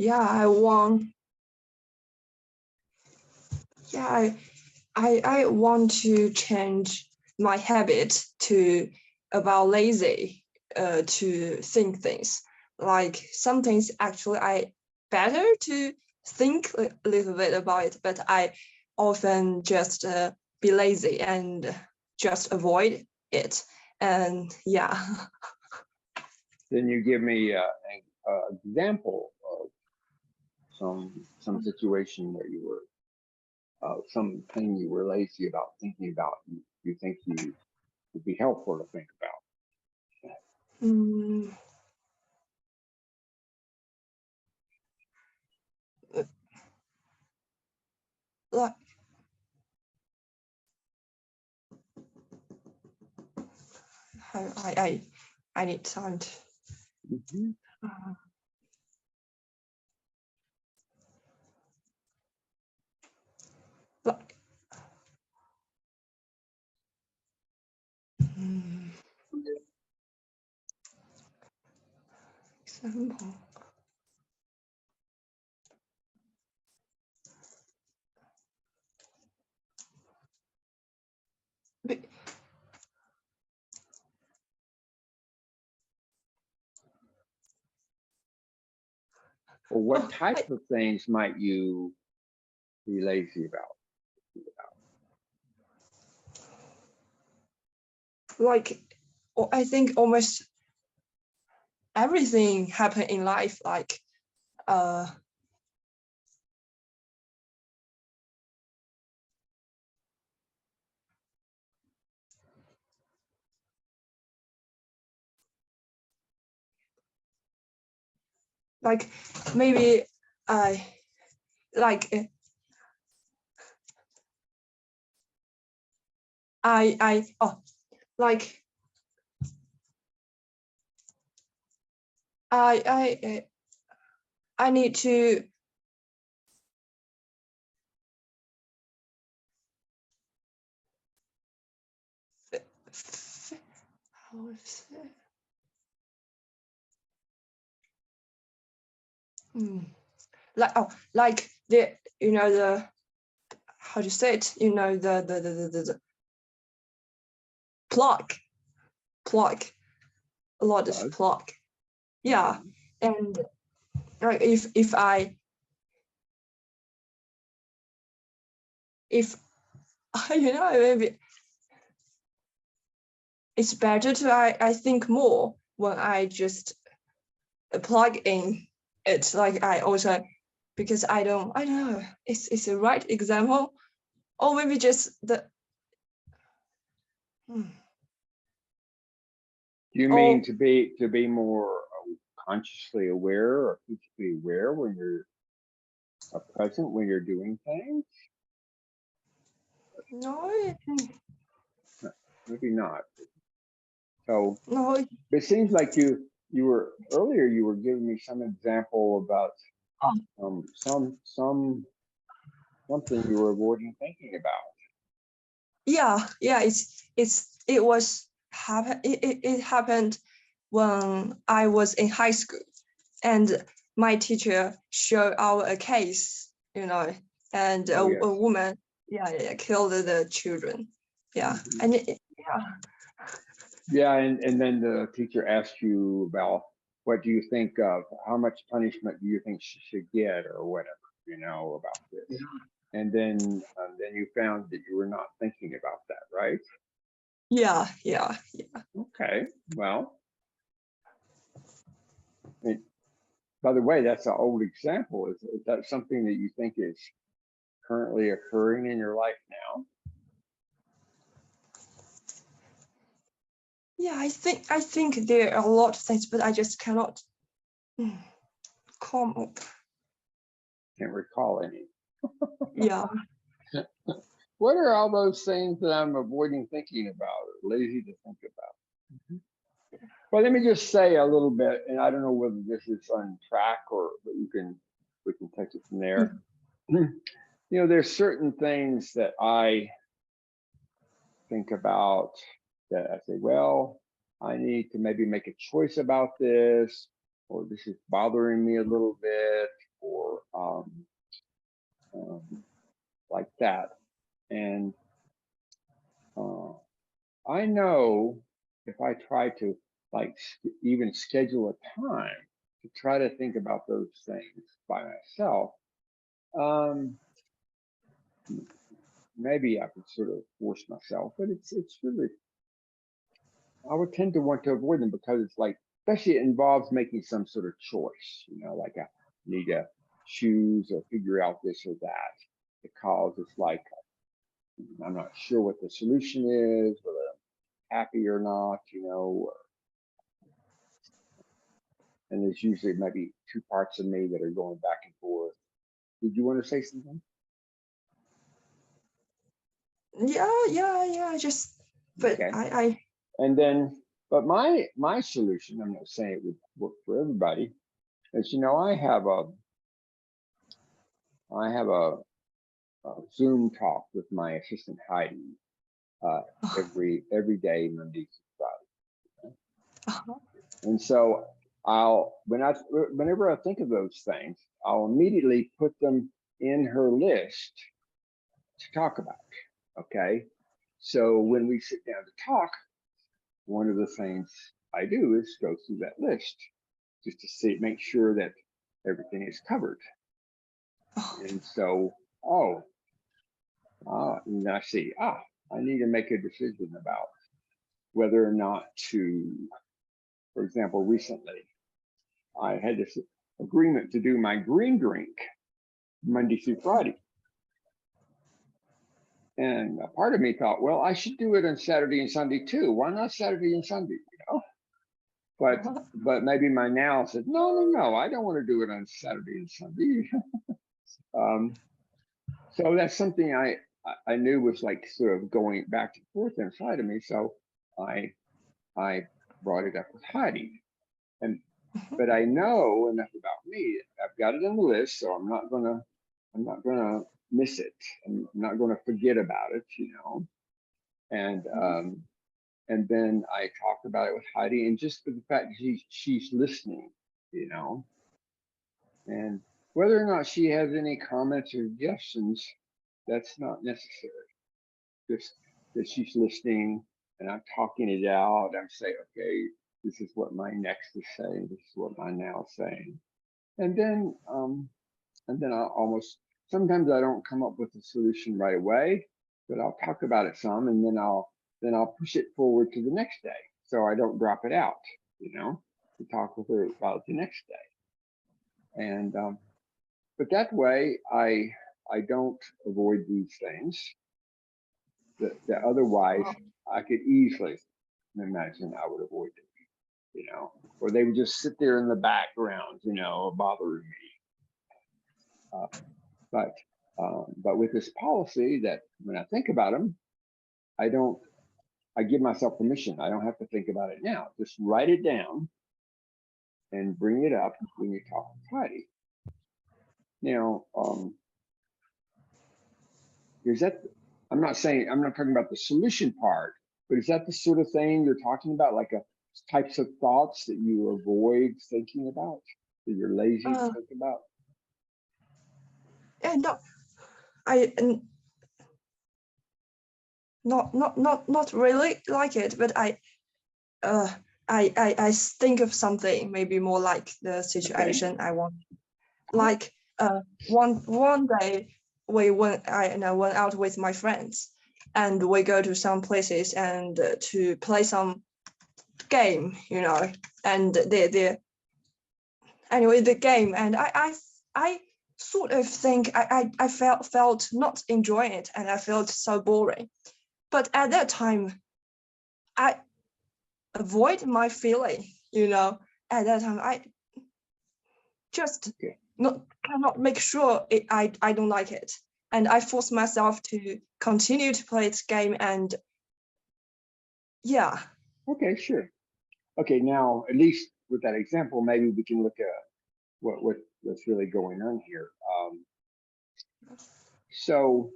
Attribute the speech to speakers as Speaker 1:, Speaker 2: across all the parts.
Speaker 1: Yeah, I want to change my habit to about lazy to think things. Like some things actually I better to think a little bit about it, but I often just be lazy and just avoid it. And yeah.
Speaker 2: Then you give me an example of some situation where you were something you were lazy about thinking about. You think you would be helpful to think about.
Speaker 1: Mm, like I need time to.
Speaker 2: Mm-hmm.
Speaker 1: Like, example.
Speaker 2: Well, what type of things might you be lazy about?
Speaker 1: Like, I think almost everything happen in life. Like maybe I like I oh like I need to how is it? Like the the how do you say it? The plug a lot of plug. Yeah, and like if maybe it's better to I think more when I just plug in it. Like I also because I don't know it's a right example or maybe just the.
Speaker 2: Do you mean to be more consciously aware or consciously aware when you're present when you're doing things?
Speaker 1: No,
Speaker 2: maybe not. So
Speaker 1: no.
Speaker 2: it seems like you were earlier. You were giving me some example about something you were avoiding thinking about.
Speaker 1: Yeah, it was happen it happened when I was in high school, and my teacher showed our case, and
Speaker 2: Oh, yes.
Speaker 1: a woman, killed the children. Yeah, and
Speaker 2: yeah, and then the teacher asked you about what do you think of how much punishment do you think she should get or whatever, about this. And then you found that you were not thinking about that, right?
Speaker 1: Yeah.
Speaker 2: Okay, well, by the way, that's an old example. Is that something that you think is currently occurring in your life now?
Speaker 1: Yeah, I think there are a lot of things, but I just cannot come up.
Speaker 2: Can't recall any.
Speaker 1: Yeah.
Speaker 2: What are all those things that I'm avoiding thinking about or lazy to think about? Well, let me just say a little bit, and I don't know whether this is on track or but we can take it from there. There's certain things that I think about that I say, well, I need to maybe make a choice about this, or this is bothering me a little bit. that. And I know if I try to like even schedule a time to try to think about those things by myself, maybe I could sort of force myself, but it's really, I would tend to want to avoid them because it's like, especially it involves making some sort of choice, like I need to choose or figure out this or that, because it's like, I'm not sure what the solution is, whether I'm happy or not, and there's usually maybe two parts of me that are going back and forth. Did you want to say something?
Speaker 1: Yeah. But
Speaker 2: Okay.
Speaker 1: I
Speaker 2: And then, but my solution, I'm not saying it would work for everybody, is I have a Zoom talk with my assistant Heidi every day, Monday through Friday. And so whenever I think of those things, I'll immediately put them in her list to talk about. Okay. So when we sit down to talk, one of the things I do is go through that list just to make sure that everything is covered. And so, and then I see, I need to make a decision about whether or not to, for example, recently I had this agreement to do my green drink Monday through Friday. And a part of me thought, well, I should do it on Saturday and Sunday too. Why not Saturday and Sunday? But maybe my now said, no, I don't want to do it on Saturday and Sunday. So that's something I knew was like sort of going back and forth inside of me. So I brought it up with Heidi. But I know enough about me. I've got it on the list, so I'm not gonna miss it. I'm not gonna forget about it, And then I talked about it with Heidi, and just for the fact that she's listening, and whether or not she has any comments or suggestions, that's not necessary. Just that she's listening and I'm talking it out. I'm saying, okay, this is what my next is saying. This is what my now is saying. And then sometimes I don't come up with a solution right away, but I'll talk about it some, and then I'll push it forward to the next day, so I don't drop it out, to talk with her about the next day. And but that way I don't avoid these things that otherwise I could easily imagine I would avoid it, or they would just sit there in the background, bothering me. But with this policy that when I think about them, I give myself permission. I don't have to think about it now. Just write it down and bring it up when you talk to Heidi. Is that, I'm not talking about the solution part, but is that the sort of thing you're talking about, like types of thoughts that you avoid thinking about, that you're lazy to think about?
Speaker 1: and I not really like it, but I think of something maybe more like the situation I want. Like one day I went out with my friends, and we go to some places and to play some game, and the game, and I sort of think I felt not enjoying it, and I felt so boring. But at that time, I avoid my feeling, at that time I just cannot make sure I don't like it, and I force myself to continue to play this game. And yeah.
Speaker 2: Okay, sure. Okay, now at least with that example, maybe we can look at what's really going on here. So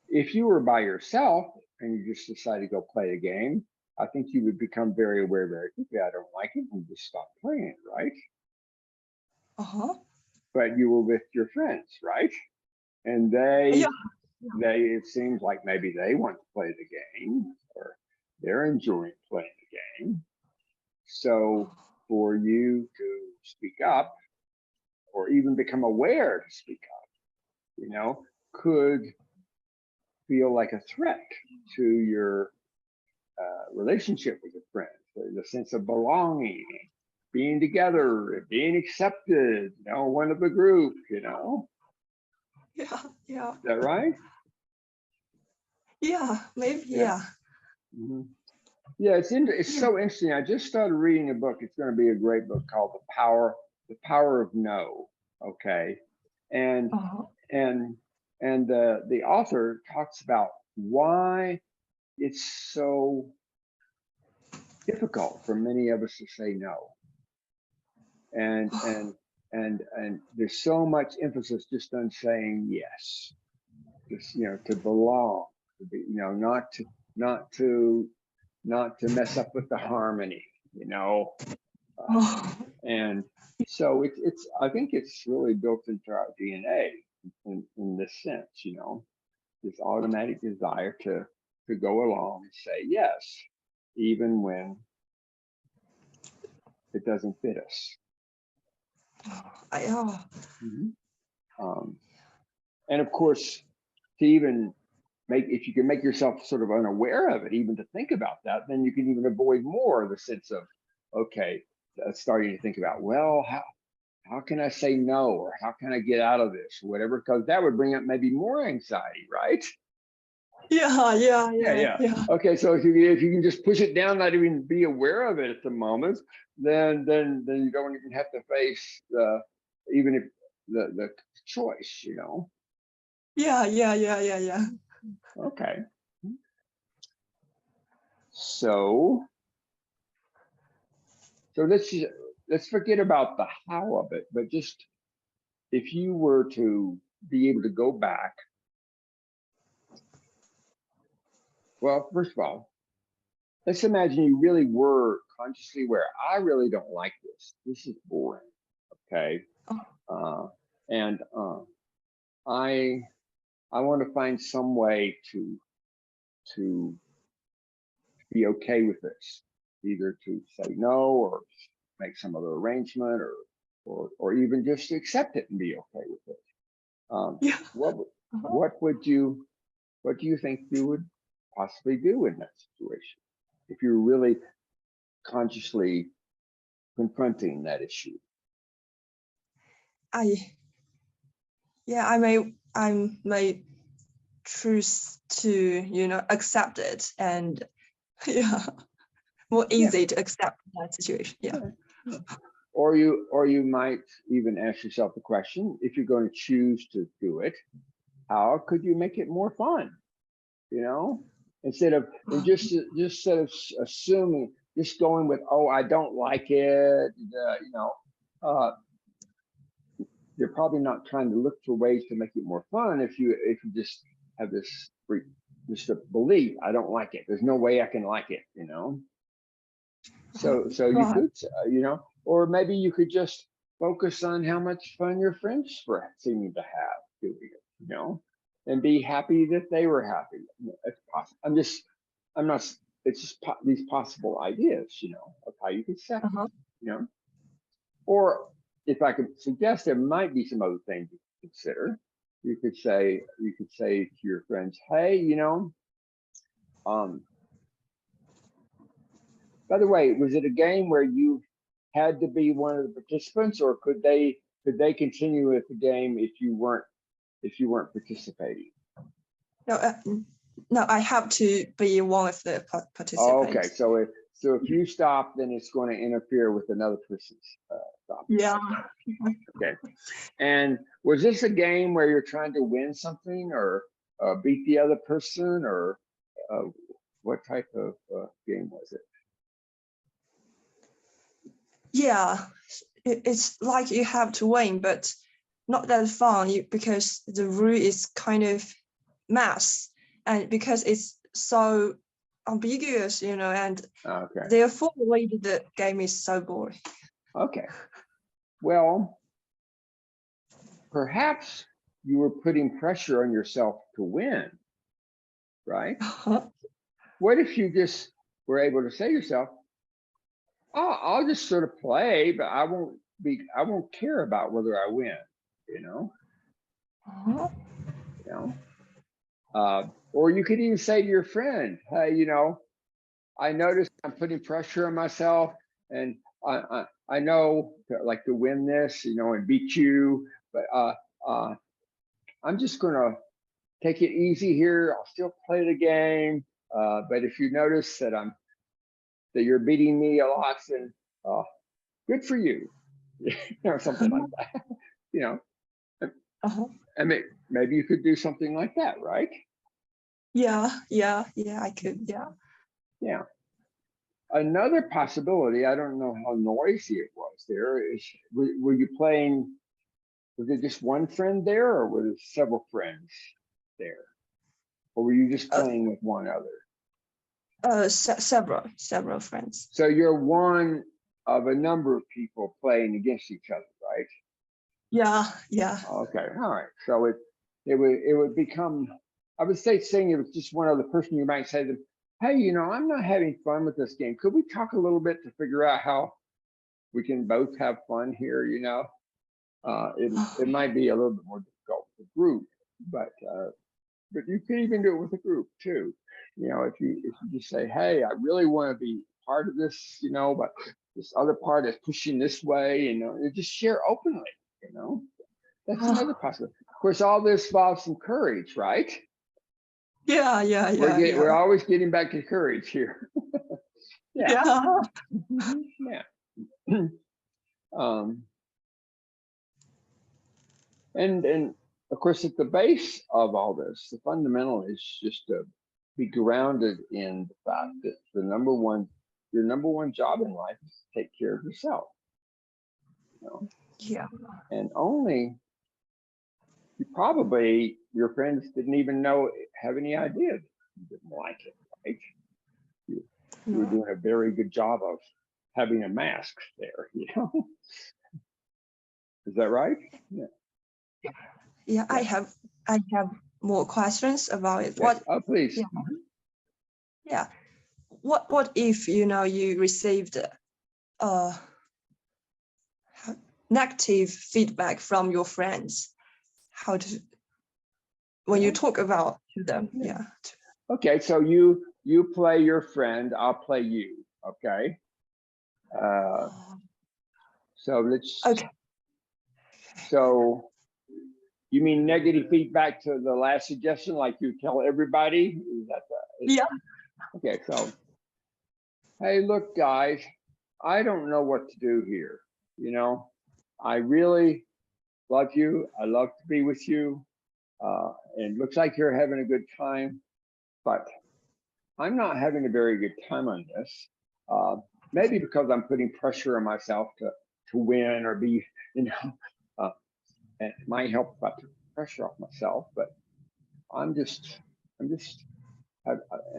Speaker 2: if you were by yourself and you just decide to go play a game, I think you would become very aware very quickly. I don't like it, and just stop playing it, right?
Speaker 1: Uh-huh.
Speaker 2: But you were with your friends, right? and
Speaker 1: Yeah.
Speaker 2: it seems like maybe they want to play the game, or they're enjoying playing the game. So for you to speak up, or even become aware to speak up, could feel like a threat to your relationship with a friend, the sense of belonging, being together, being accepted, one of the group,
Speaker 1: Yeah. Yeah.
Speaker 2: Is that right?
Speaker 1: Yeah. Maybe.
Speaker 2: Yeah.
Speaker 1: Yeah.
Speaker 2: Mm-hmm. Yeah, it's
Speaker 1: Yeah.
Speaker 2: so interesting. I just started reading a book. It's going to be a great book called The Power of No. Okay, and
Speaker 1: Uh-huh.
Speaker 2: and the author talks about why it's so difficult for many of us to say no, and there's so much emphasis just on saying yes, just to belong, to be, not to mess up with the harmony,
Speaker 1: Oh.
Speaker 2: and so it's I think it's really built into our DNA in this sense, this automatic desire to go along and say yes, even when it doesn't fit us.
Speaker 1: Oh.
Speaker 2: And of course, to even if you can make yourself sort of unaware of it, even to think about that, then you can even avoid more of the sense of, okay, starting to think about, well, how can I say no, or how can I get out of this, or whatever, because that would bring up maybe more anxiety, right?
Speaker 1: Yeah. Yeah. Yeah.
Speaker 2: Yeah.
Speaker 1: Yeah.
Speaker 2: Okay, so if you can just push it down, not even be aware of it at the moment, then you don't even have to face even if the choice,
Speaker 1: Yeah. Yeah. Yeah. Yeah. Yeah.
Speaker 2: Okay. So let's forget about the how of it, but just if you were to be able to go back, well, first of all, let's imagine you really were consciously aware. I really don't like this. This is boring. Okay. And I want to find some way to be okay with this, either to say no, or make some other arrangement, or even just accept it and be okay with it.
Speaker 1: Yeah.
Speaker 2: What
Speaker 1: Uh-huh.
Speaker 2: what do you think you would possibly do in that situation if you're really consciously confronting that issue?
Speaker 1: I may choose to accept it, and yeah, more
Speaker 2: Yeah.
Speaker 1: easy to accept that situation. Yeah.
Speaker 2: Yeah. Or you might even ask yourself the question, if you're going to choose to do it, how could you make it more fun? Instead of just instead of assuming, just going with, oh, I don't like it, you're probably not trying to look for ways to make it more fun if you just have this just a belief, I don't like it, there's no way I can like it, so you
Speaker 1: Right.
Speaker 2: could, or maybe you could just focus on how much fun your friends were seeming to have doing it, and be happy that they were happy. It's possible. I'm not. It's just these possible ideas, of how you could set,
Speaker 1: Uh-huh.
Speaker 2: Or if I could suggest, there might be some other things you could consider. You could say to your friends, hey, by the way, was it a game where you had to be one of the participants, or could they continue with the game if you weren't participating?
Speaker 1: No, I have to be one of the participants.
Speaker 2: Okay, so if you stop, then it's going to interfere with another person's stop.
Speaker 1: Yeah.
Speaker 2: Okay. And was this a game where you're trying to win something, or beat the other person, or what type of game was it?
Speaker 1: Yeah. It's like you have to win, but not that fun because the rule is kind of mass, and because it's so ambiguous, and
Speaker 2: Okay.
Speaker 1: therefore the game is so boring.
Speaker 2: Okay. Well, perhaps you were putting pressure on yourself to win, right? What if you just were able to say to yourself, oh, I'll just sort of play, but I won't care about whether I win, you know? You know? Or you could even say to your friend, hey, you know, I noticed I'm putting pressure on myself, and I know like to win this, you know, and beat you, but I'm just gonna take it easy here. I'll still play the game, but if you notice that you're beating me a lot, then good for you, or something like that. You know, I mean, maybe you could do something like that, right?
Speaker 1: Yeah, I could,
Speaker 2: Yeah. Another possibility, I don't know how noisy it was there, is were you playing, was it just one friend there, or were there several friends there? Or were you just playing with one other?
Speaker 1: Several friends.
Speaker 2: So you're one of a number of people playing against each other, right?
Speaker 1: Yeah.
Speaker 2: Okay, all right. So it would become, I would say, saying it was just one other person, you might say to them, hey, you know, I'm not having fun with this game. Could we talk a little bit to figure out how we can both have fun here, you know? It might be a little bit more difficult with a group, but you can even do it with a group too. You know, if you just say, hey, I really want to be part of this, you know, but this other part is pushing this way, you know, you just share openly, you know. That's another possibility. Of course, all this involves some courage, right?
Speaker 1: Yeah.
Speaker 2: We're always getting back to courage here. Yeah. And of course, at the base of all this, the fundamental is just to be grounded in the fact that your number one job in life is to take care of yourself. You know?
Speaker 1: Yeah.
Speaker 2: And your friends didn't even have any idea that you didn't like it, right? You were doing a very good job of having a mask there, you know? Is that right?
Speaker 1: Yeah, I have more questions about it.
Speaker 2: What? Oh, please.
Speaker 1: Yeah. What if, you know, you received negative feedback from your friends? When you talk about to them? Yeah.
Speaker 2: Okay, so you play your friend, I'll play you. Okay. So let's.
Speaker 1: Okay.
Speaker 2: So you mean negative feedback to the last suggestion, like you tell everybody? Is that
Speaker 1: yeah.
Speaker 2: Okay, so hey, look, guys, I don't know what to do here. You know, I really love you. I love to be with you. And it looks like you're having a good time, but I'm not having a very good time on this. Maybe because I'm putting pressure on myself to win or be, you know, and it might help if I took pressure off myself, but and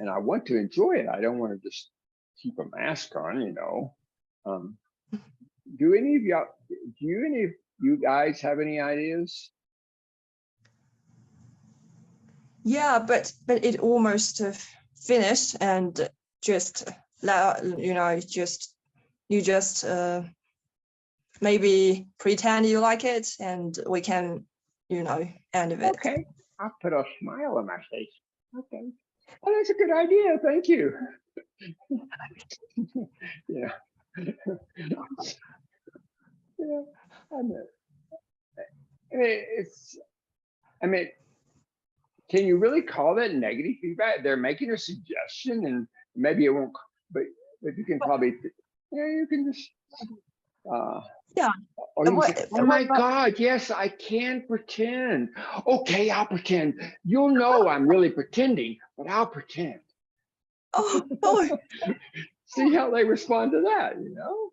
Speaker 2: I want to enjoy it. I don't want to just keep a mask on, you know. Do any of you guys have any ideas?
Speaker 1: Yeah, but it almost finished, and just you know, you just maybe pretend you like it, and we can, you know, end of it.
Speaker 2: Okay, I'll put a smile on my face. Okay, oh, that's a good idea. Thank you. Yeah. Yeah. I mean, can you really call that negative feedback? They're making a suggestion, and maybe it won't, but you can probably, yeah, you can just,
Speaker 1: yeah.
Speaker 2: Or you say, oh my God, yes, I can pretend. Okay, I'll pretend. You'll know I'm really pretending, but I'll pretend.
Speaker 1: Oh.
Speaker 2: See how they respond to that, you know?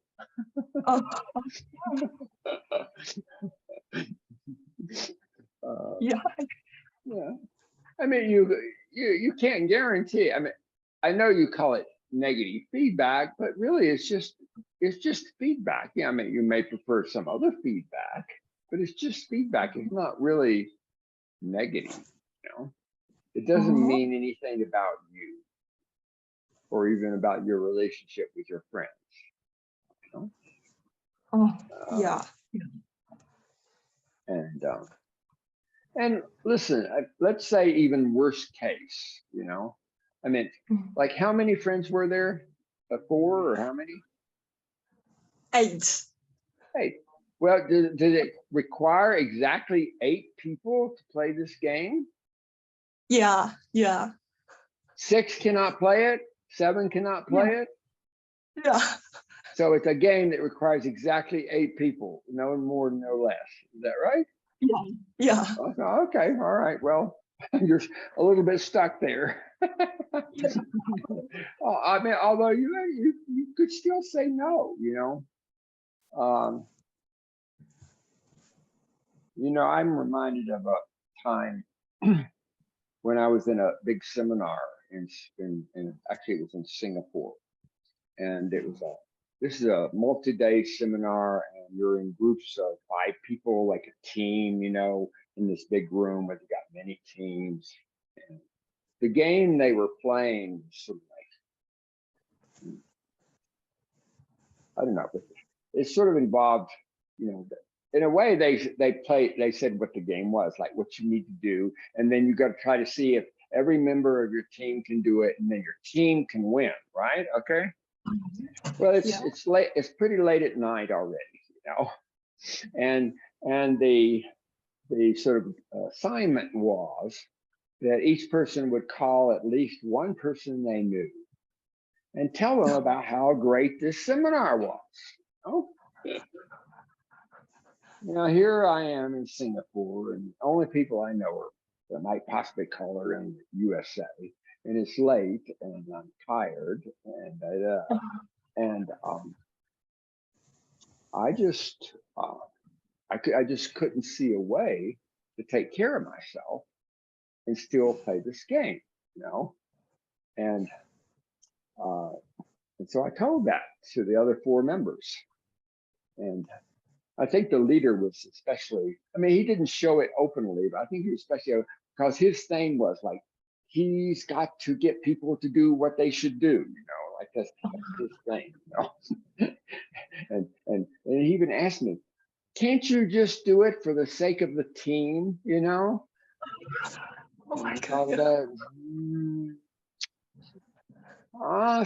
Speaker 1: Yeah.
Speaker 2: I mean, you can't guarantee. I mean, I know you call it negative feedback, but really it's just feedback. Yeah, I mean, you may prefer some other feedback, but it's just feedback. It's not really negative, it doesn't mean anything about you or even about your relationship with your friends.
Speaker 1: Yeah.
Speaker 2: And listen, let's say even worst case, I mean, like how many friends were there? 4 or how many?
Speaker 1: 8.
Speaker 2: 8. Well, did it require exactly 8 people to play this game?
Speaker 1: Yeah.
Speaker 2: 6 cannot play it. 7 cannot play it.
Speaker 1: Yeah.
Speaker 2: So it's a game that requires exactly 8 people, no more, no less. Is that right?
Speaker 1: Yeah.
Speaker 2: Okay. All right. Well, you're a little bit stuck there. I mean, although you could still say no, I'm reminded of a time when I was in a big seminar in actually it was in Singapore, and this is a multi-day seminar, and you're in groups of 5 people, like a team, in this big room where you got many teams. And the game they were playing was sort of like, I don't know, but it sort of involved, in a way they said what the game was, like what you need to do, and then you got to try to see if every member of your team can do it, and then your team can win, right? Okay. Well, it's late. It's pretty late at night already, and the sort of assignment was that each person would call at least one person they knew and tell them about how great this seminar was. Now here I am in Singapore, and the only people I know are that might possibly call her in the USA, and it's late, and I'm tired, and I just I just couldn't see a way to take care of myself and still play this game, and so I told that to the other 4 members, and I think the leader was especially, I mean, he didn't show it openly, but I think he was especially, because his thing was like, he's got to get people to do what they should do, like that's his thing, and he even asked me, can't you just do it for the sake of the team,
Speaker 1: Oh my God.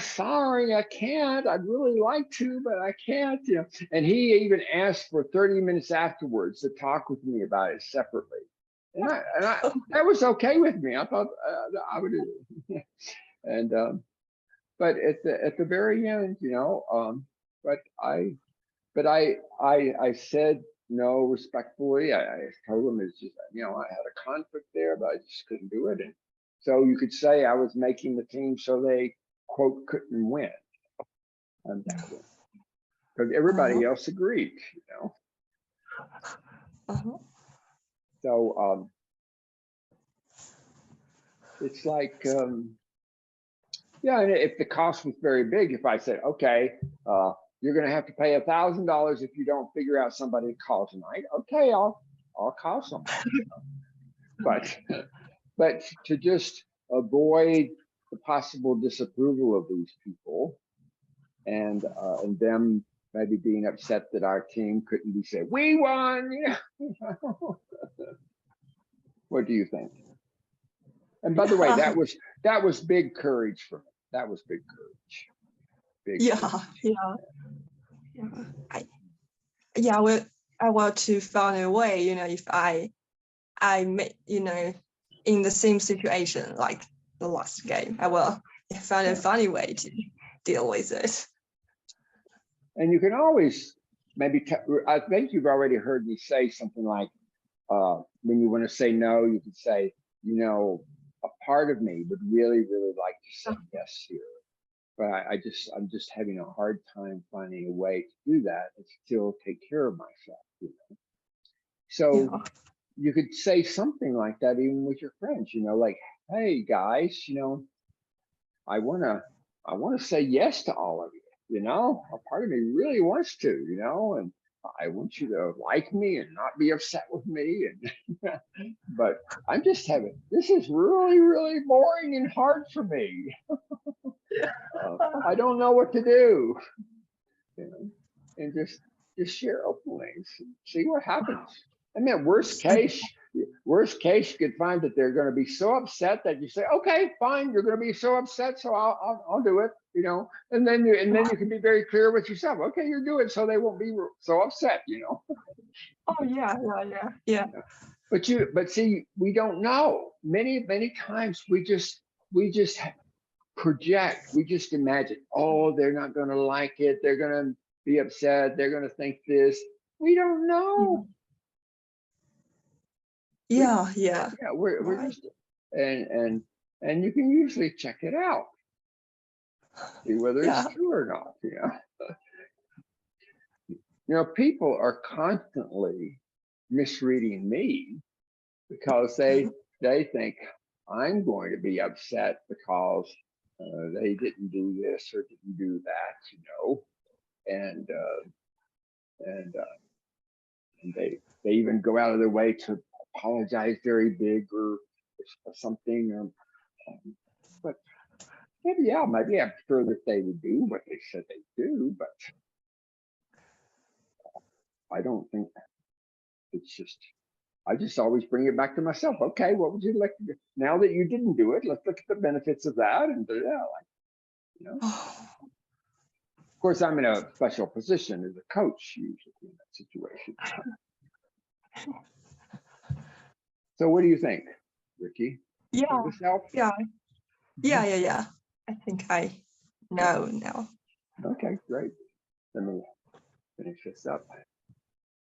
Speaker 2: Sorry, I can't. I'd really like to, but I can't. And he even asked for 30 minutes afterwards to talk with me about it separately, and that was okay with me. I thought I would do it. And but at the very end, but I said no respectfully. I told him it's just, I had a conflict there, but I just couldn't do it. And so you could say I was making the team so they, quote, couldn't win on that one, because everybody else agreed, So it's like, yeah, and if the cost was very big, if I said, okay, you're going to have to pay $1,000 if you don't figure out somebody to call tonight. Okay, I'll call somebody. But to just avoid the possible disapproval of these people, and them maybe being upset that our team couldn't be said, we won. What do you think? And by the way, that was big courage for me. That was big courage.
Speaker 1: I want to find a way, if I in the same situation like the last game, I will find a funny way to deal with it.
Speaker 2: And you can always maybe, I think you've already heard me say something like, when you want to say no, you could say, a part of me would really, really like to say yes here, but I'm just having a hard time finding a way to do that and still take care of myself. So you could say something like that even with your friends, like, hey guys, I wanna say yes to all of you, a part of me really wants to, and I want you to like me and not be upset with me. And but I'm just having, this is really, really boring and hard for me. I don't know what to do. You know, and just share openly, see what happens. I mean, worst case, you could find that they're going to be so upset that you say, okay, fine, you're going to be so upset, so I'll do it, you know. And then you can be very clear with yourself. Okay, you're doing it, so they won't be so upset, you know.
Speaker 1: Oh yeah.
Speaker 2: But see, we don't know. Many times we just project. We just imagine. Oh, they're not going to like it. They're going to be upset. They're going to think this. We don't know.
Speaker 1: Yeah.
Speaker 2: We're
Speaker 1: Right.
Speaker 2: just and you can usually check it out, see whether
Speaker 1: Yeah.
Speaker 2: it's true or not. People are constantly misreading me because they think I'm going to be upset because they didn't do this or didn't do that, and they even go out of their way to apologize very big or something. But maybe I'm sure that they would do what they said they do, but I don't think it's just. I just always bring it back to myself. Okay, what would you like to do now that you didn't do it? Let's look at the benefits of that, and Of course, I'm in a special position as a coach usually in that situation. So, what do you think, Riki?
Speaker 1: Yeah.
Speaker 2: Does this help?
Speaker 1: Yeah. I think I know now.
Speaker 2: Okay, great. Let me finish this up.